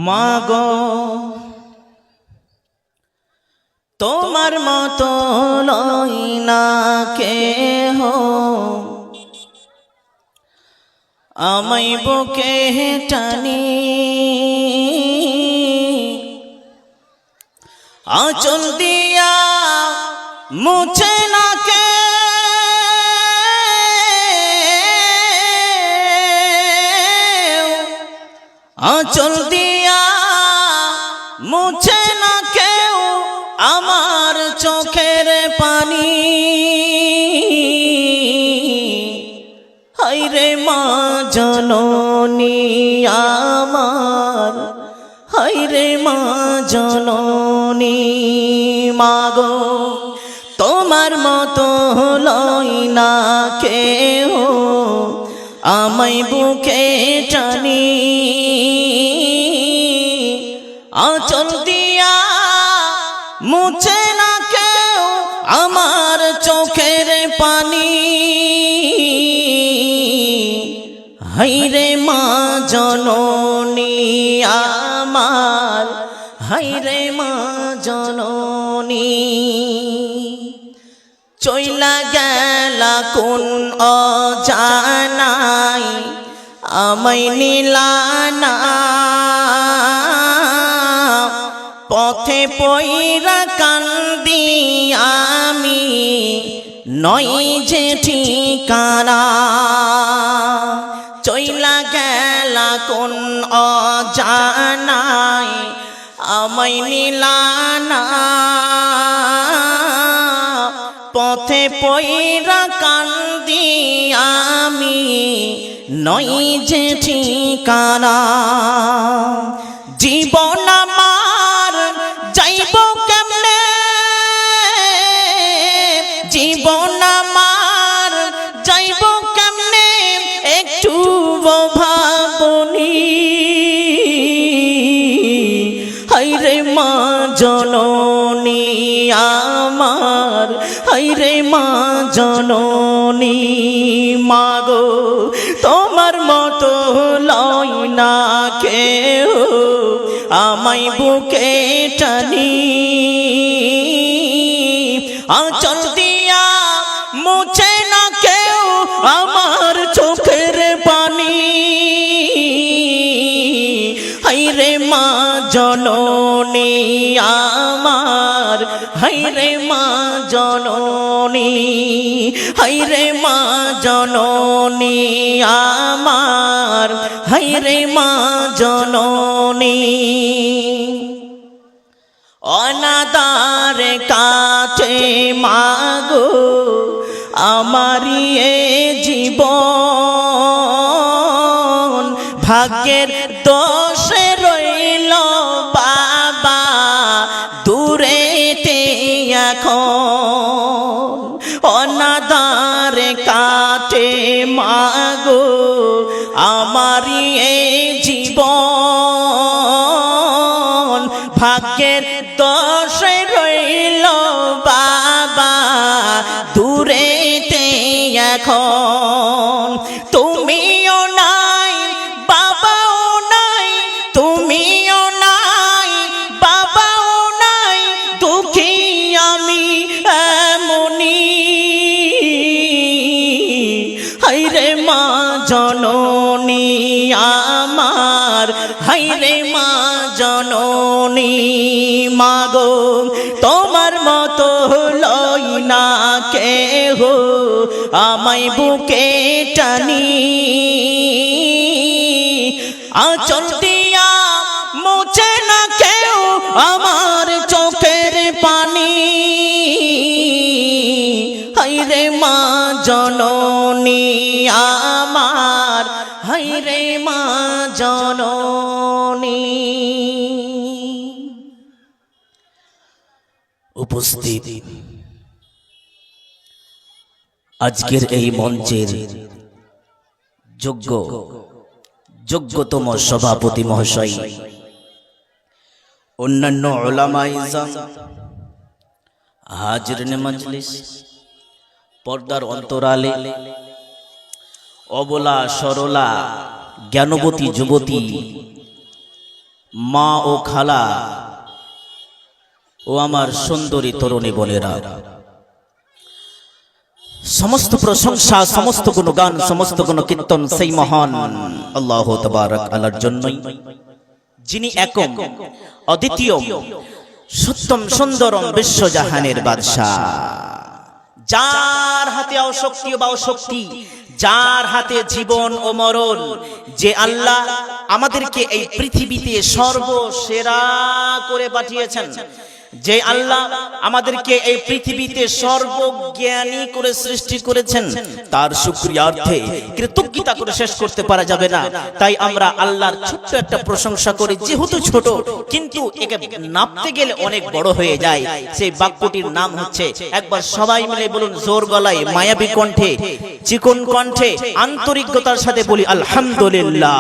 মাগো তোমার মতো লই না কেহ, আমায় বুকে টানি আঁচল দিয়া মুছে না কে, আঁচল দিয়া মুছে না কেউ আমার চোখের পানি। হায়রে মা জননী আমার, হায়রে মা জননী। মাগো তোমার মতো লই না কেহ, আমায় বুকে টানি আঁচল দিয়া মুছে না কেউ আমার চোখের পানি। হায়রে মা জননী আমার, হায়রে মা জননী। চইলা গেলা কোন অজানাই আমায় নিলা না, পথে পইরা কান্দি আমি নই যে ঠিকানা। চইলা গেলা কোন অজানাই আমায় নিলা না, পথে পইরা কান্দি আমি নই যে ঠিকানা। জীবন আমার যাইব কেমনে, জীবন আমার যাইব কেমনে একটু ভাবনি। হায়রে মা জননী আমার, হায়রে মা জননী। মাগো তোমার মতো লই না কেহ, আমায় বুকে টানি আঁচল দিয়া মুছে না কেউ আমার চোখের পানি। হায়রে মা জননী আমার, হায়রে মা জননী, হায়রে মা জননী আমার, হায়রে মা জননী। অনাদার কাছে মাগো আমারি এ জীবন, ভাগ্যের দোষে রইল বাবা দূরেতে এখন। অনাদার কাছে মাগো আমারি এ জীবন, ভাগ্যের দোষে রইল বাবা দূরেতে এখন। তুমিও নাই বাবাও নাই, তুমিও নাই বাবাও নাই, দুঃখী আমি এমনি। হায়রে মা জননী আমার, হায়রে মা জননী। মাগো তোমার মতো লই না কেহ, আমায় বুকে টানি আঁচল দিয়া মুছে না কেউ আমার চোখের পানি। হায়রে মা জননী আমার, হায়রে মা জননী। উপস্থিত আজকের এই মঞ্চের যোগ্যতম সভাপতি মহাশয়, অন্যান্য উলামায়ে ইজম, হাজিরিনে মজলিস, পর্দার অন্তরালে অবলা সরলা জ্ঞানবতী যুবতী মা ও খালা ও আমার সুন্দরী তরুণী বোনেরা, সমস্ত প্রশংসা, সমস্ত গুণগান, সমস্ত গুণ কীর্তন সেই মহান আল্লাহ তাবারক আল্লাহর জন্যই, যিনি একম অদ্বিতীয় সত্যম সুন্দরম বিশ্বজাহানের বাদশাহ, যার হাতে অশক্তি বা অশক্তি, যার হাতে জীবন ও মরণ, যে আল্লাহ আমাদেরকে এই পৃথিবীতে সর্বসেরা করে পাঠিয়েছেন, যে আল্লাহ আমাদেরকে এই পৃথিবীতে সর্বজ্ঞানী করে সৃষ্টি করেছেন, তার শুকরিয়ার্থে কৃতজ্ঞতা করে শেষ করতে পারা যাবে না। তাই আমরা আল্লাহর ছোট্ট একটা প্রশংসা করি, যেহেতু ছোট কিন্তু একে নাপতে গেলে অনেক বড় হয়ে যায়। সেই বাক্যটির নাম হচ্ছে, একবার সবাই মিলে বলুন জোর গলায়, মায়াবী কণ্ঠে, চিকন কণ্ঠে, আন্তরিকতার সাথে বলি আলহামদুলিল্লাহ।